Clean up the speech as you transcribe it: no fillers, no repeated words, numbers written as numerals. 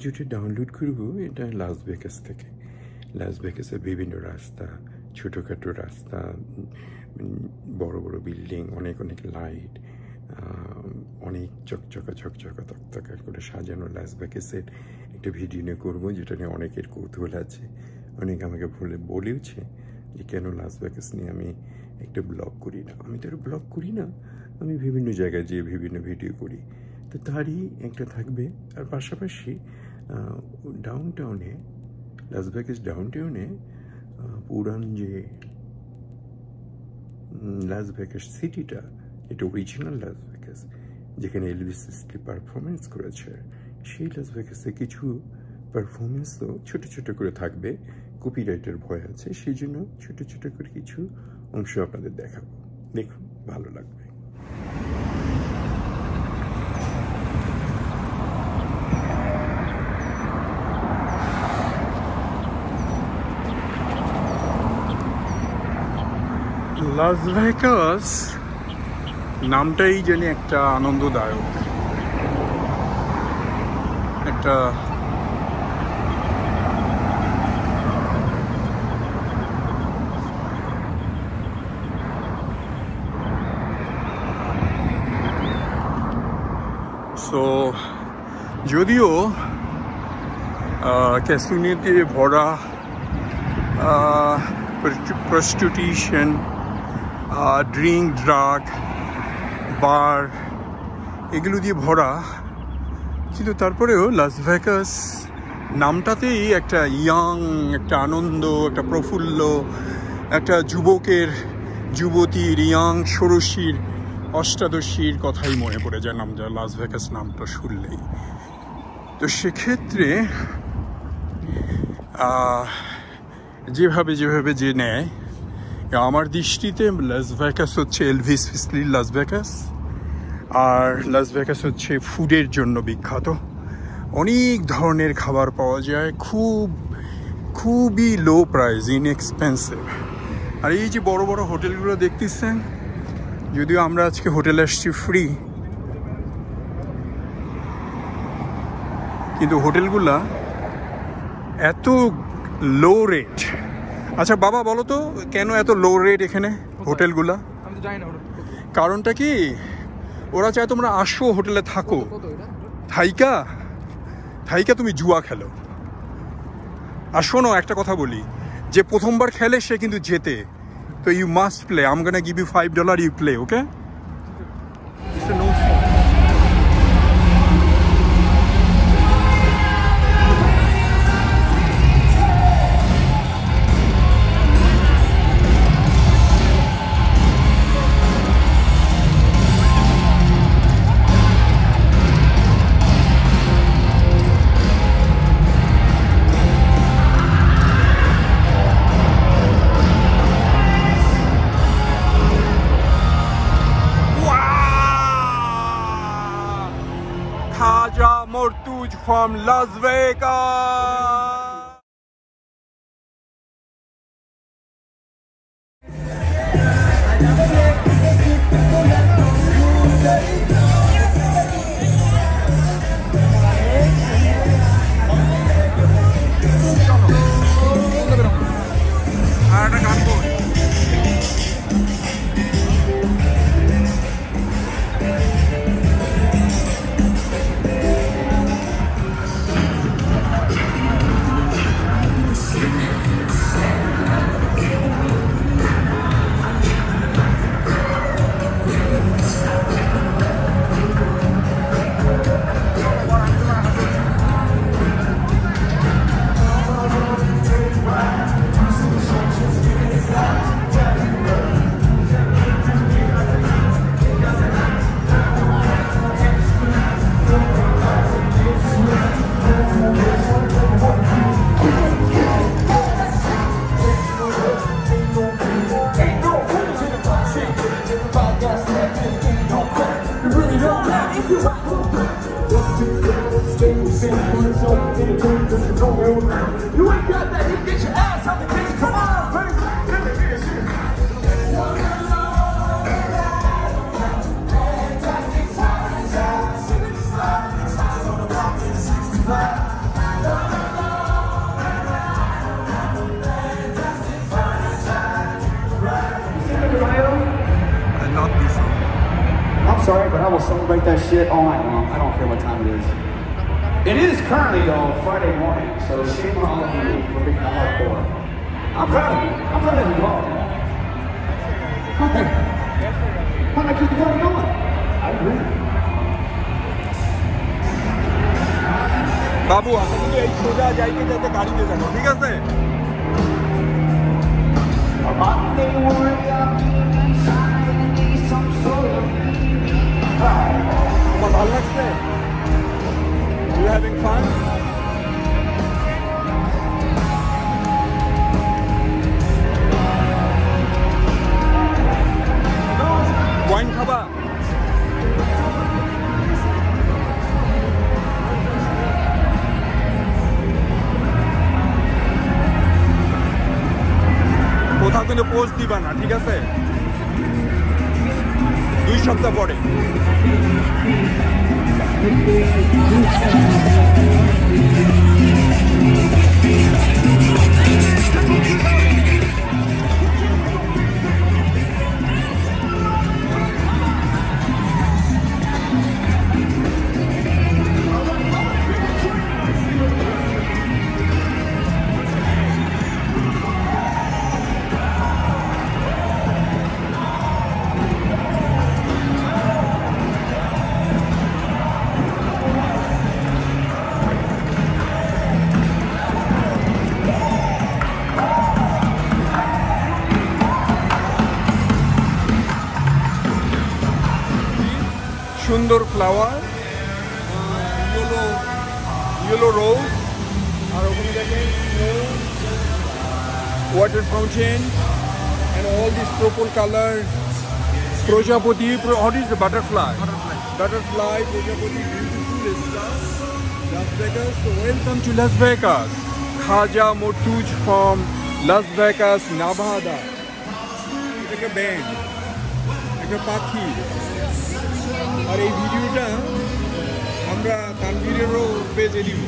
ভিডিওটি ডাউনলোড করব এটা লাস ভেগাস থেকে। লাস ভেগাসের বিভিন্ন রাস্তা, ছোটোখাটো রাস্তা, বড় বড় বিল্ডিং, অনেক অনেক লাইট, অনেক চকচকা তকতকা করে সাজানো লাস ভেগাসের একটা ভিডিও নিয়ে করবো, যেটা নিয়ে অনেকের কৌতূহল আছে। অনেক আমাকে বলেওছে যে কেন লাস ভেগাস নিয়ে আমি একটা ব্লগ করি না। আমি তো ব্লগ করি না, আমি বিভিন্ন জায়গায় যেয়ে বিভিন্ন ভিডিও করি, তো তারই একটা থাকবে। আর পাশাপাশি ডাউনটাউনে, লাস ভেগাস ডাউনটাউনে পুরান যে লাস ভেগাস সিটিটা, এটা অরিজিনাল লাস ভেগাস, যেখানে এলভিস প্রেসলি পারফরমেন্স করেছে, সেই লাস ভেগাসে কিছু পারফরমেন্সও ছোটো ছোটো করে থাকবে। কপিরাইটের ভয় আছে, সেই জন্য ছোটো ছোটো করে কিছু অংশ আপনাদের দেখাবো। দেখুন, ভালো লাগবে। লাস ভেগাস নামটাই জানি একটা আনন্দদায়ক, একটা যদিও ক্যাসিনোতে ভরা, প্রস্টিটিউশন, ড্রিঙ্ক, ড্রাগ, বার, এগুলো দিয়ে ভরা, কিন্তু তারপরেও লাস ভেগাস নামটাতেই একটা ইয়াং, একটা আনন্দ, একটা প্রফুল্ল, একটা যুবতীর ইয়াং ষোড়শীর, অষ্টাদশীর কথাই মনে পড়ে যায় লাস ভেগাস নামটা শুনলেই। তো সেক্ষেত্রে যেভাবে যে নেয়, আমার দৃষ্টিতে লাস ভেগাস হচ্ছে এলভিস প্রেসলির লাস ভেগাস। আর লাস ভেগাস হচ্ছে ফুডের জন্য বিখ্যাত। অনেক ধরনের খাবার পাওয়া যায়, খুবই লো প্রাইস, ইনএক্সপেন্সিভ। আর এই যে বড় বড় হোটেলগুলো দেখতেছেন, যদিও আমরা আজকে হোটেলে আসছি ফ্রি, কিন্তু হোটেলগুলা এত লো রেট। আচ্ছা বাবা, বলো তো কেন এত লো রেট এখানে হোটেলগুলা? আমি তো জানি না কারণটা কি? ওরা চায় তোমরা আসো, হোটেলে থাকো, থাইকা তুমি জুয়া খেলো। আর শোনো, একটা কথা বলি, যে প্রথমবার খেলে সে কিন্তু জেতে। তো you must play. I am gonna give you $5, you play, okay? Khaja Mortuj from Las Vegas. I'm sorry, but I will celebrate that shit all night long. I don't care what time it is. It is currently, though, Friday morning, so shame on all of you for being hardcore. I'm proud of you. I'm proud of you all. Okay. Why not keep the party going? I agree. বাবু আপনাকে এই সোজা যাইতে যাইতে গাড়িতে যাবো ঠিক আছে আমার ভালো লাগছে You having fun? Wine খাবা কোথাও কিন্তু পোস্ট দিবা না ঠিক আছে 2 সপ্তাহ পরে সুন্দর ফ্লাওয়ার ইয়েলো রোজ আর ওখানে দেখেন snow water fountain and all this purple color প্রজাপতি what is the butterfly প্রজাপতি beautiful stuff Las Vegas so welcome to Las Vegas Khaja Mortuj from Las Vegas Nevada একটা ব্যান্ড একটা পাখি আর এই ভিডিওটা আমরা তানভীরেরও পেজে দিব